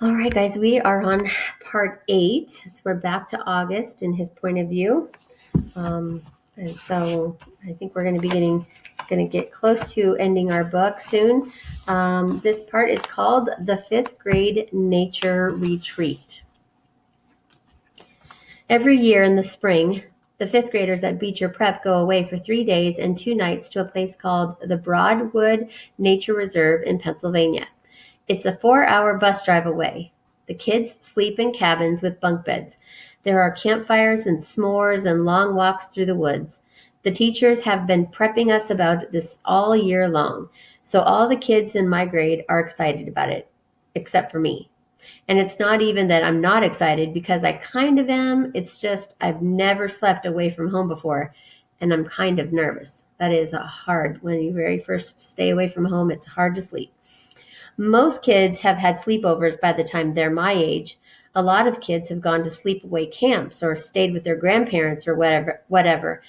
All right, guys, we are on part 8. So we're back to August and his point of view. And so I think we're going to get close to ending our book soon. This part is called the 5th grade nature retreat. Every year in the spring, the 5th graders at Beecher Prep go away for 3 days and 2 nights to a place called the Broadwood Nature Reserve in Pennsylvania. It's a 4-hour bus drive away. The kids sleep in cabins with bunk beds. There are campfires and s'mores and long walks through the woods. The teachers have been prepping us about this all year long, so all the kids in my grade are excited about it, except for me. And it's not even that I'm not excited because I kind of am. It's just I've never slept away from home before, and I'm kind of nervous. That is hard. When you very first stay away from home, it's hard to sleep. Most kids have had sleepovers by the time they're my age. A lot of kids have gone to sleepaway camps or stayed with their grandparents or whatever,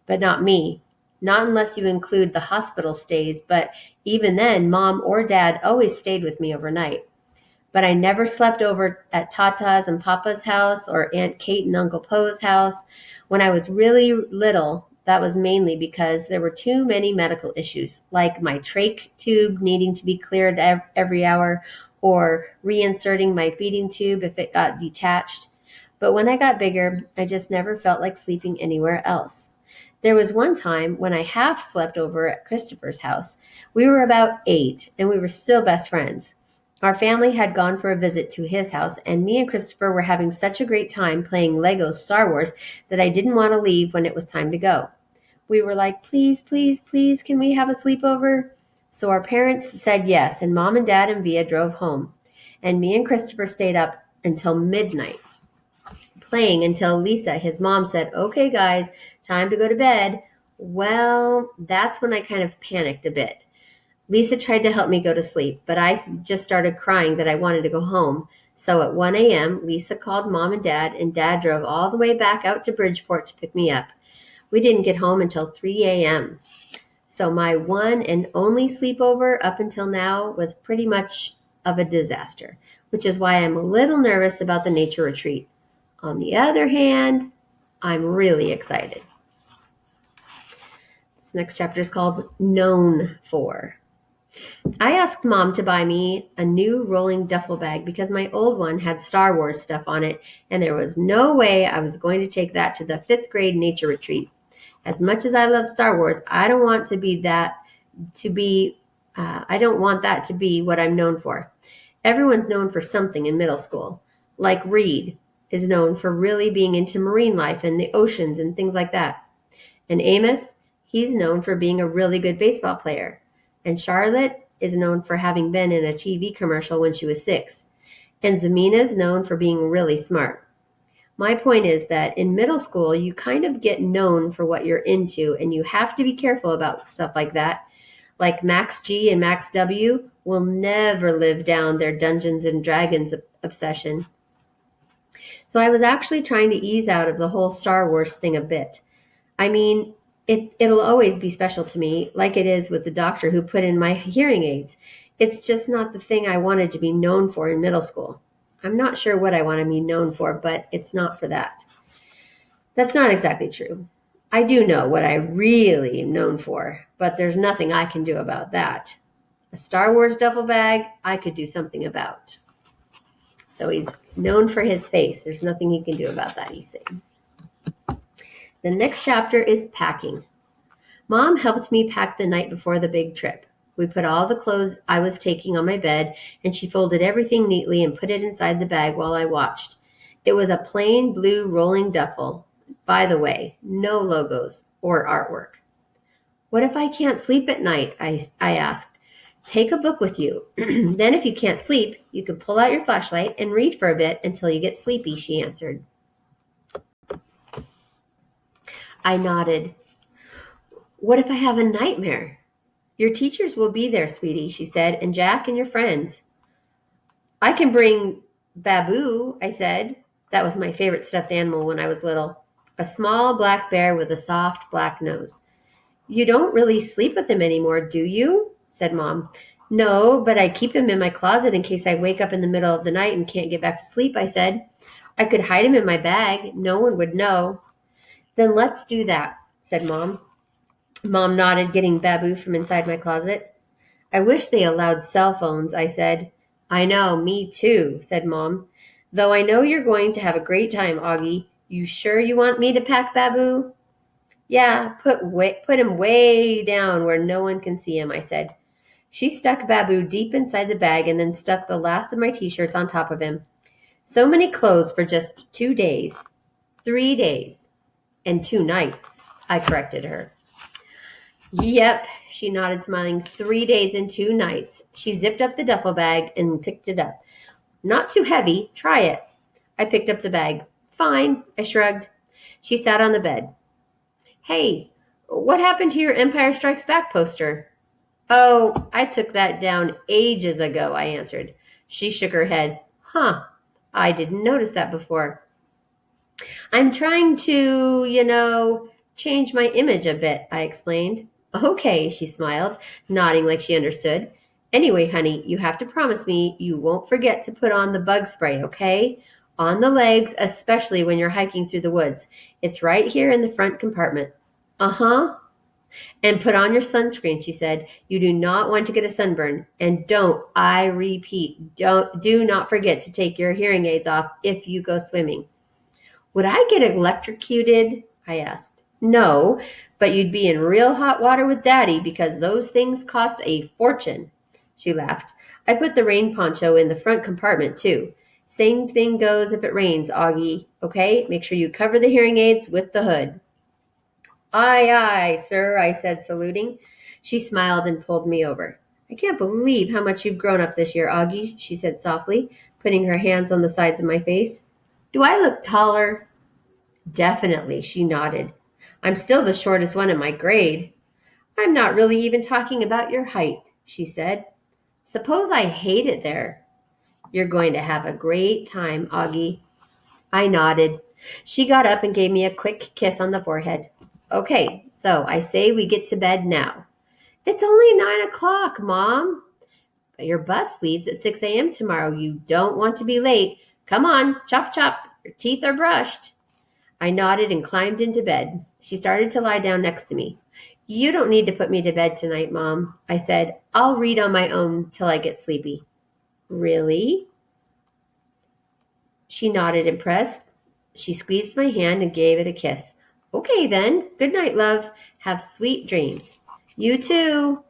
but not me. Not unless you include the hospital stays, but even then, Mom or Dad always stayed with me overnight. But I never slept over at Tata's and Papa's house or Aunt Kate and Uncle Poe's house. When I was really little, that was mainly because there were too many medical issues, like my trach tube needing to be cleared every hour or reinserting my feeding tube if it got detached. But when I got bigger, I just never felt like sleeping anywhere else. There was one time when I half slept over at Christopher's house. We were about 8, and we were still best friends. Our family had gone for a visit to his house, and me and Christopher were having such a great time playing Lego Star Wars that I didn't want to leave when it was time to go. We were like, please, please, please, can we have a sleepover? So our parents said yes, and Mom and Dad and Via drove home. And me and Christopher stayed up until midnight, playing until Lisa, his mom, said, okay, guys, time to go to bed. Well, that's when I kind of panicked a bit. Lisa tried to help me go to sleep, but I just started crying that I wanted to go home. So at 1 a.m., Lisa called Mom and Dad drove all the way back out to Bridgeport to pick me up. We didn't get home until 3 a.m. So my one and only sleepover up until now was pretty much of a disaster, which is why I'm a little nervous about the nature retreat. On the other hand, I'm really excited. This next chapter is called Known For. I asked Mom to buy me a new rolling duffel bag because my old one had Star Wars stuff on it, and there was no way I was going to take that to the 5th grade nature retreat. As much as I love Star Wars, I don't want that to be what I'm known for. Everyone's known for something in middle school. Like Reed is known for really being into marine life and the oceans and things like that. And Amos, he's known for being a really good baseball player. And Charlotte is known for having been in a TV commercial when she was 6. And Zamina is known for being really smart. My point is that in middle school, you kind of get known for what you're into, and you have to be careful about stuff like that. Like Max G and Max W will never live down their Dungeons and Dragons obsession. So I was actually trying to ease out of the whole Star Wars thing a bit. I mean, it'll always be special to me, like it is with the doctor who put in my hearing aids. It's just not the thing I wanted to be known for in middle school. I'm not sure what I want to be known for, but it's not for that. That's not exactly true. I do know what I really am known for, but there's nothing I can do about that. A Star Wars duffel bag, I could do something about. So he's known for his face. There's nothing he can do about that, he's saying. The next chapter is packing. Mom helped me pack the night before the big trip. We put all the clothes I was taking on my bed, and she folded everything neatly and put it inside the bag while I watched. It was a plain blue rolling duffel. By the way, no logos or artwork. What if I can't sleep at night? I asked. Take a book with you. Then if you can't sleep, you can pull out your flashlight and read for a bit until you get sleepy, she answered. I nodded. What if I have a nightmare? Your teachers will be there, sweetie, she said, and Jack and your friends. I can bring Babu, I said. That was my favorite stuffed animal when I was little. A small black bear with a soft black nose. You don't really sleep with him anymore, do you? Said Mom. No, but I keep him in my closet in case I wake up in the middle of the night and can't get back to sleep, I said. I could hide him in my bag. No one would know. Then let's do that, said Mom. Mom nodded, getting Babu from inside my closet. I wish they allowed cell phones, I said. I know, me too, said Mom. Though I know you're going to have a great time, Augie. You sure you want me to pack Babu? Yeah, put him way down where no one can see him, I said. She stuck Babu deep inside the bag and then stuck the last of my t-shirts on top of him. So many clothes for just 2 days. 3 days. And 2 nights, I corrected her. Yep, she nodded, smiling. 3 days and 2 nights. She zipped up the duffel bag and picked it up. Not too heavy. Try it. I picked up the bag. Fine, I shrugged. She sat on the bed. Hey, what happened to your Empire Strikes Back poster? Oh, I took that down ages ago, I answered. She shook her head. Huh, I didn't notice that before. I'm trying to, change my image a bit, I explained. Okay, she smiled, nodding like she understood. Anyway, honey, you have to promise me you won't forget to put on the bug spray, okay? On the legs, especially when you're hiking through the woods. It's right here in the front compartment. Uh-huh. And put on your sunscreen, she said. You do not want to get a sunburn. And I repeat, do not forget to take your hearing aids off if you go swimming. Would I get electrocuted? I asked. No, but you'd be in real hot water with Daddy because those things cost a fortune. She laughed. I put the rain poncho in the front compartment, too. Same thing goes if it rains, Augie. Okay, make sure you cover the hearing aids with the hood. Aye, aye, sir, I said, saluting. She smiled and pulled me over. I can't believe how much you've grown up this year, Augie, she said softly, putting her hands on the sides of my face. Do I look taller? Definitely, she nodded. I'm still the shortest one in my grade. I'm not really even talking about your height, she said. Suppose I hate it there. You're going to have a great time, Augie. I nodded. She got up and gave me a quick kiss on the forehead. Okay, so I say we get to bed now. It's only 9 o'clock, Mom. But your bus leaves at 6 a.m. tomorrow. You don't want to be late. Come on, chop chop. Your teeth are brushed. I nodded and climbed into bed. She started to lie down next to me. You don't need to put me to bed tonight, Mom, I said. I'll read on my own till I get sleepy. Really? She nodded, impressed. She squeezed my hand and gave it a kiss. Okay, then. Good night, love. Have sweet dreams. You too.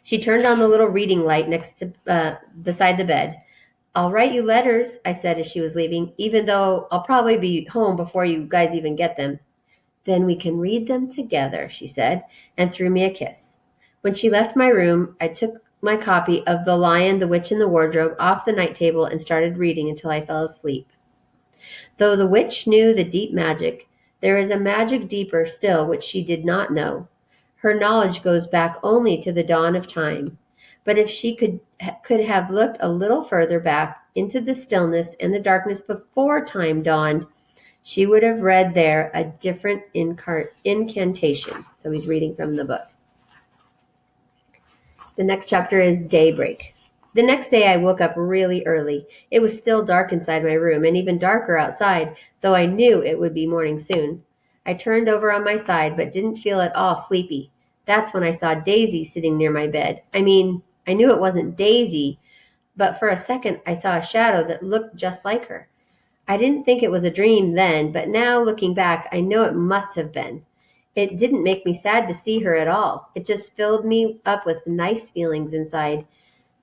She turned on the little reading light beside the bed. I'll write you letters, I said as she was leaving, even though I'll probably be home before you guys even get them. Then we can read them together, she said, and threw me a kiss. When she left my room, I took my copy of The Lion, the Witch, and the Wardrobe off the night table and started reading until I fell asleep. Though the witch knew the deep magic, there is a magic deeper still which she did not know. Her knowledge goes back only to the dawn of time. But if she could have looked a little further back into the stillness and the darkness before time dawned, she would have read there a different incantation. So he's reading from the book. The next chapter is Daybreak. The next day I woke up really early. It was still dark inside my room and even darker outside, though I knew it would be morning soon. I turned over on my side but didn't feel at all sleepy. That's when I saw Daisy sitting near my bed. I knew it wasn't Daisy, but for a second I saw a shadow that looked just like her. I didn't think it was a dream then, but now looking back, I know it must have been. It didn't make me sad to see her at all. It just filled me up with nice feelings inside.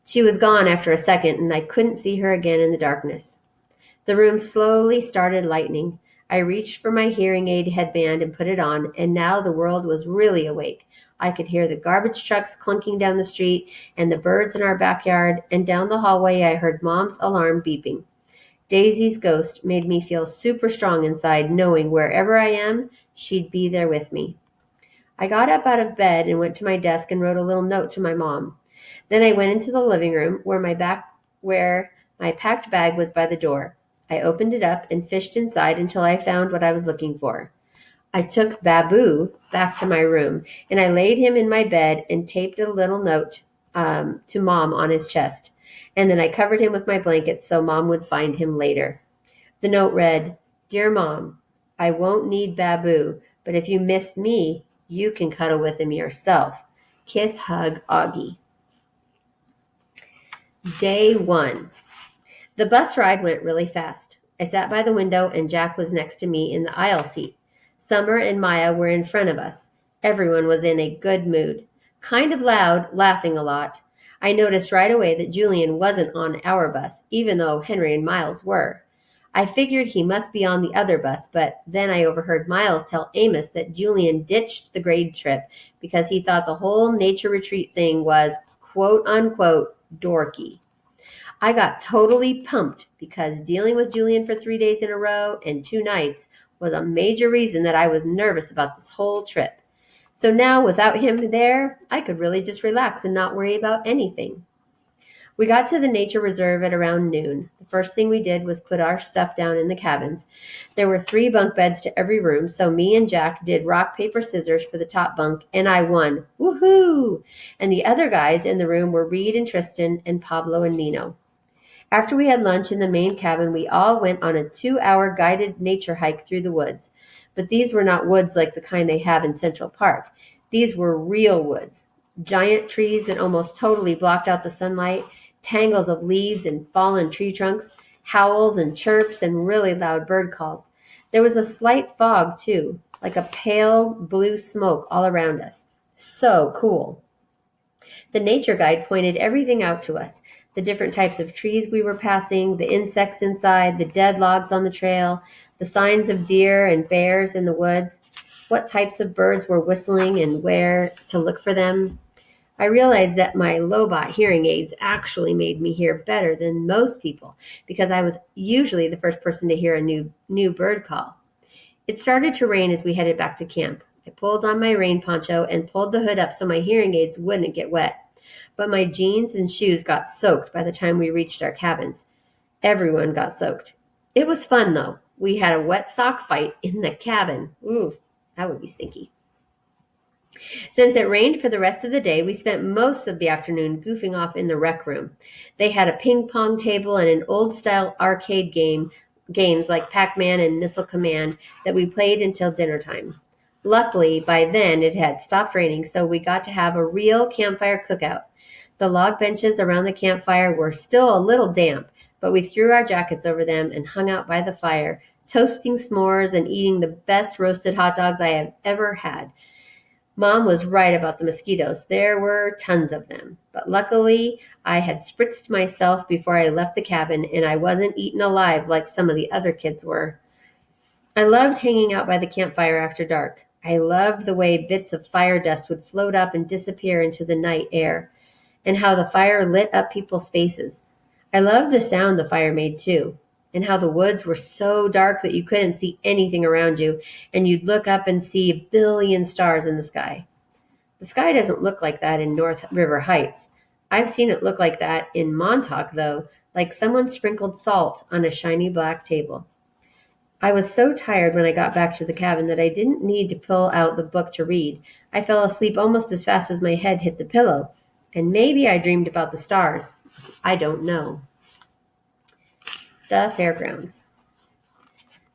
She was gone after a second, and I couldn't see her again in the darkness. The room slowly started lightening. I reached for my hearing aid headband and put it on, and now the world was really awake. I could hear the garbage trucks clunking down the street and the birds in our backyard, and down the hallway I heard Mom's alarm beeping. Daisy's ghost made me feel super strong inside, knowing wherever I am, she'd be there with me. I got up out of bed and went to my desk and wrote a little note to my mom. Then I went into the living room where my packed bag was by the door. I opened it up and fished inside until I found what I was looking for. I took Babu back to my room, and I laid him in my bed and taped a little note to Mom on his chest, and then I covered him with my blanket so Mom would find him later. The note read, "Dear Mom, I won't need Babu, but if you miss me, you can cuddle with him yourself. Kiss, hug, Augie." Day 1. The bus ride went really fast. I sat by the window and Jack was next to me in the aisle seat. Summer and Maya were in front of us. Everyone was in a good mood. Kind of loud, laughing a lot. I noticed right away that Julian wasn't on our bus, even though Henry and Miles were. I figured he must be on the other bus, but then I overheard Miles tell Amos that Julian ditched the grade trip because he thought the whole nature retreat thing was quote unquote dorky. I got totally pumped because dealing with Julian for 3 days in a row and 2 nights was a major reason that I was nervous about this whole trip. So now, without him there, I could really just relax and not worry about anything. We got to the nature reserve at around noon. The first thing we did was put our stuff down in the cabins. There were 3 bunk beds to every room, so me and Jack did rock, paper, scissors for the top bunk, and I won. Woohoo! And the other guys in the room were Reed and Tristan and Pablo and Nino. After we had lunch in the main cabin, we all went on a 2-hour guided nature hike through the woods. But these were not woods like the kind they have in Central Park. These were real woods. Giant trees that almost totally blocked out the sunlight, tangles of leaves and fallen tree trunks, howls and chirps and really loud bird calls. There was a slight fog, too, like a pale blue smoke all around us. So cool. The nature guide pointed everything out to us. The different types of trees we were passing, the insects inside, the dead logs on the trail, the signs of deer and bears in the woods, what types of birds were whistling and where to look for them. I realized that my Lobot hearing aids actually made me hear better than most people because I was usually the first person to hear a new bird call. It started to rain as we headed back to camp. I pulled on my rain poncho and pulled the hood up so my hearing aids wouldn't get wet. But my jeans and shoes got soaked by the time we reached our cabins. Everyone got soaked. It was fun, though. We had a wet sock fight in the cabin. Ooh, that would be stinky. Since it rained for the rest of the day, we spent most of the afternoon goofing off in the rec room. They had a ping pong table and an old-style arcade games like Pac-Man and Missile Command that we played until dinner time. Luckily, by then it had stopped raining, so we got to have a real campfire cookout. The log benches around the campfire were still a little damp, but we threw our jackets over them and hung out by the fire, toasting s'mores and eating the best roasted hot dogs I have ever had. Mom was right about the mosquitoes. There were tons of them. But luckily, I had spritzed myself before I left the cabin, and I wasn't eaten alive like some of the other kids were. I loved hanging out by the campfire after dark. I loved the way bits of fire dust would float up and disappear into the night air, and how the fire lit up people's faces. I loved the sound the fire made, too, and how the woods were so dark that you couldn't see anything around you, and you'd look up and see a billion stars in the sky. The sky doesn't look like that in North River Heights. I've seen it look like that in Montauk, though, like someone sprinkled salt on a shiny black table. I was so tired when I got back to the cabin that I didn't need to pull out the book to read. I fell asleep almost as fast as my head hit the pillow. And maybe I dreamed about the stars. I don't know. The fairgrounds.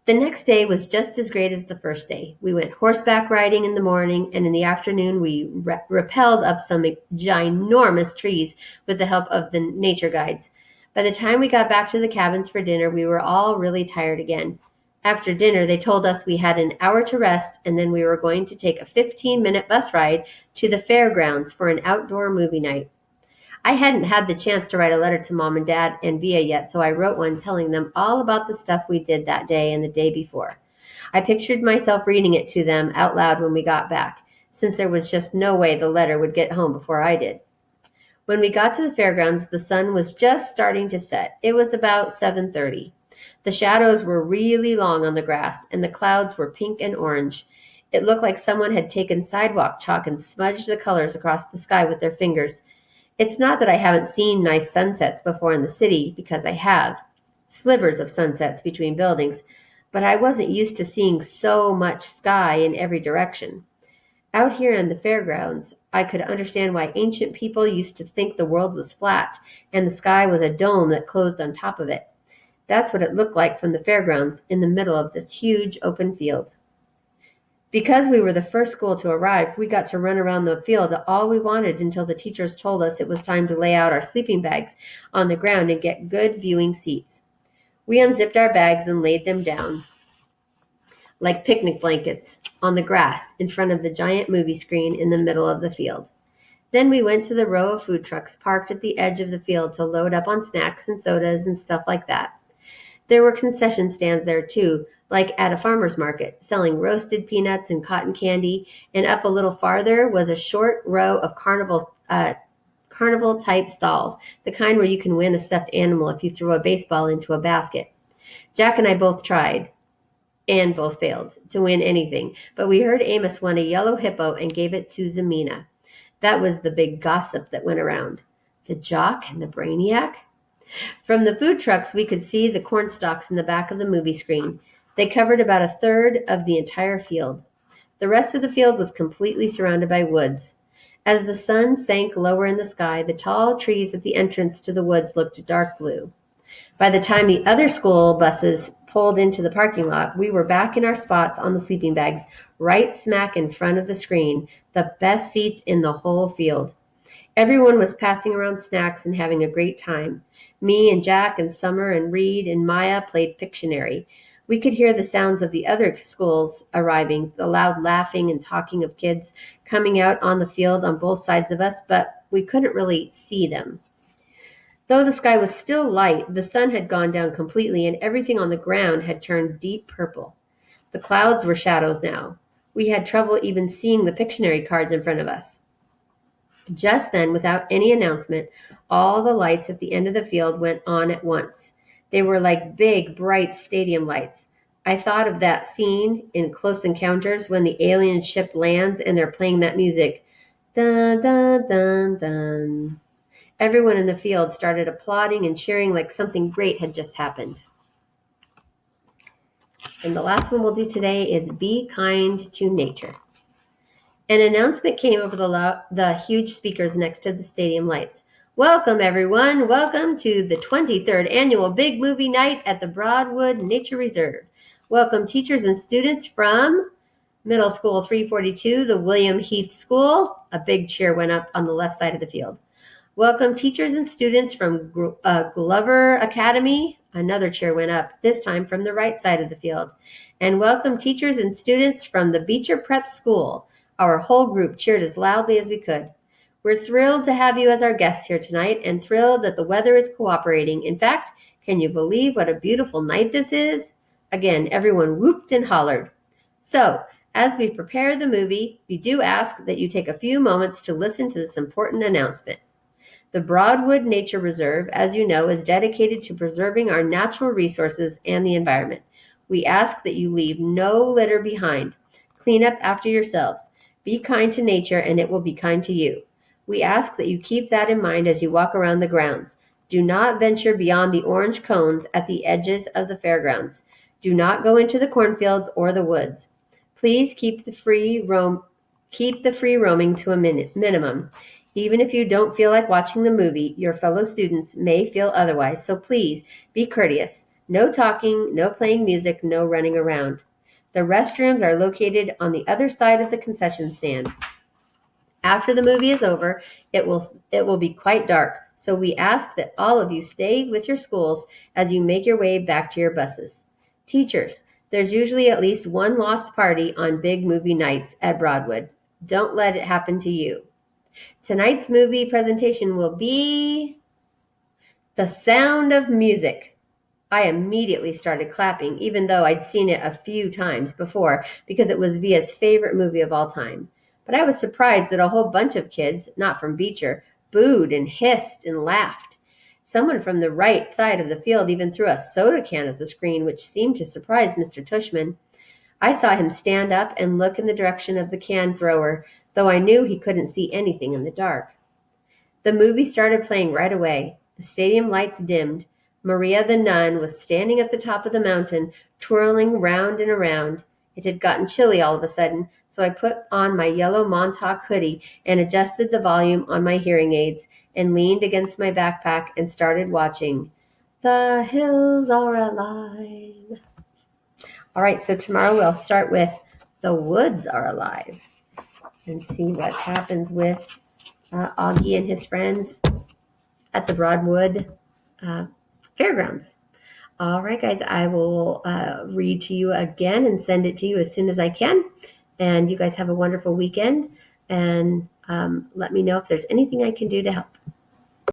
The next day was just as great as the first day. We went horseback riding in the morning, and in the afternoon we rappelled up some ginormous trees with the help of the nature guides. By the time we got back to the cabins for dinner, we were all really tired again. After dinner, they told us we had an hour to rest, and then we were going to take a 15-minute bus ride to the fairgrounds for an outdoor movie night. I hadn't had the chance to write a letter to Mom and Dad and Via yet, so I wrote one telling them all about the stuff we did that day and the day before. I pictured myself reading it to them out loud when we got back, since there was just no way the letter would get home before I did. When we got to the fairgrounds, the sun was just starting to set. It was about 7:30. The shadows were really long on the grass, and the clouds were pink and orange. It looked like someone had taken sidewalk chalk and smudged the colors across the sky with their fingers. It's not that I haven't seen nice sunsets before in the city, because I have. Slivers of sunsets between buildings, but I wasn't used to seeing so much sky in every direction. Out here in the fairgrounds, I could understand why ancient people used to think the world was flat and the sky was a dome that closed on top of it. That's what it looked like from the fairgrounds in the middle of this huge open field. Because we were the first school to arrive, we got to run around the field all we wanted until the teachers told us it was time to lay out our sleeping bags on the ground and get good viewing seats. We unzipped our bags and laid them down like picnic blankets on the grass in front of the giant movie screen in the middle of the field. Then we went to the row of food trucks parked at the edge of the field to load up on snacks and sodas and stuff like that. There were concession stands there too, like at a farmer's market, selling roasted peanuts and cotton candy, and up a little farther was a short row of carnival type stalls, the kind where you can win a stuffed animal if you throw a baseball into a basket. Jack and I both tried, and both failed, to win anything, but we heard Amos won a yellow hippo and gave it to Zemina. That was the big gossip that went around. The jock and the brainiac? From the food trucks, we could see the corn stalks in the back of the movie screen. They covered about a third of the entire field. The rest of the field was completely surrounded by woods. As the sun sank lower in the sky, the tall trees at the entrance to the woods looked dark blue. By the time the other school buses pulled into the parking lot, we were back in our spots on the sleeping bags, right smack in front of the screen, the best seats in the whole field. Everyone was passing around snacks and having a great time. Me and Jack and Summer and Reed and Maya played Pictionary. We could hear the sounds of the other schools arriving, the loud laughing and talking of kids coming out on the field on both sides of us, but we couldn't really see them. Though the sky was still light, the sun had gone down completely and everything on the ground had turned deep purple. The clouds were shadows now. We had trouble even seeing the Pictionary cards in front of us. Just then, without any announcement, all the lights at the end of the field went on at once. They were like big, bright stadium lights. I thought of that scene in Close Encounters when the alien ship lands and they're playing that music. Dun, dun, dun, dun. Everyone in the field started applauding and cheering like something great had just happened. And the last one we'll do today is Be Kind to Nature. An announcement came over the huge speakers next to the stadium lights. Welcome, everyone. Welcome to the 23rd Annual Big Movie Night at the Broadwood Nature Reserve. Welcome teachers and students from Middle School 342, the William Heath School. A big cheer went up on the left side of the field. Welcome teachers and students from Glover Academy. Another cheer went up, this time from the right side of the field. And welcome teachers and students from the Beecher Prep School. Our whole group cheered as loudly as we could. We're thrilled to have you as our guests here tonight and thrilled that the weather is cooperating. In fact, can you believe what a beautiful night this is? Again, everyone whooped and hollered. So, as we prepare the movie, we do ask that you take a few moments to listen to this important announcement. The Broadwood Nature Reserve, as you know, is dedicated to preserving our natural resources and the environment. We ask that you leave no litter behind. Clean up after yourselves. Be kind to nature and it will be kind to you. We ask that you keep that in mind as you walk around the grounds. Do not venture beyond the orange cones at the edges of the fairgrounds. Do not go into the cornfields or the woods. Please keep the free roaming to a minimum. Even if you don't feel like watching the movie, your fellow students may feel otherwise, so please be courteous. No talking, no playing music, no running around. The restrooms are located on the other side of the concession stand. After the movie is over, it will be quite dark, so we ask that all of you stay with your schools as you make your way back to your buses. Teachers, there's usually at least one lost party on big movie nights at Broadwood. Don't let it happen to you. Tonight's movie presentation will be The Sound of Music. I immediately started clapping, even though I'd seen it a few times before because it was Via's favorite movie of all time. But I was surprised that a whole bunch of kids, not from Beecher, booed and hissed and laughed. Someone from the right side of the field even threw a soda can at the screen, which seemed to surprise Mr. Tushman. I saw him stand up and look in the direction of the can thrower, though I knew he couldn't see anything in the dark. The movie started playing right away. The stadium lights dimmed. Maria the nun was standing at the top of the mountain, twirling round and around. It had gotten chilly all of a sudden, so I put on my yellow Montauk hoodie and adjusted the volume on my hearing aids and leaned against my backpack and started watching The Hills Are Alive. All right, so tomorrow we'll start with The Woods Are Alive and see what happens with Augie and his friends at the Broadwood Fairgrounds. All right, guys, I will read to you again and send it to you as soon as I can. And you guys have a wonderful weekend. And let me know if there's anything I can do to help.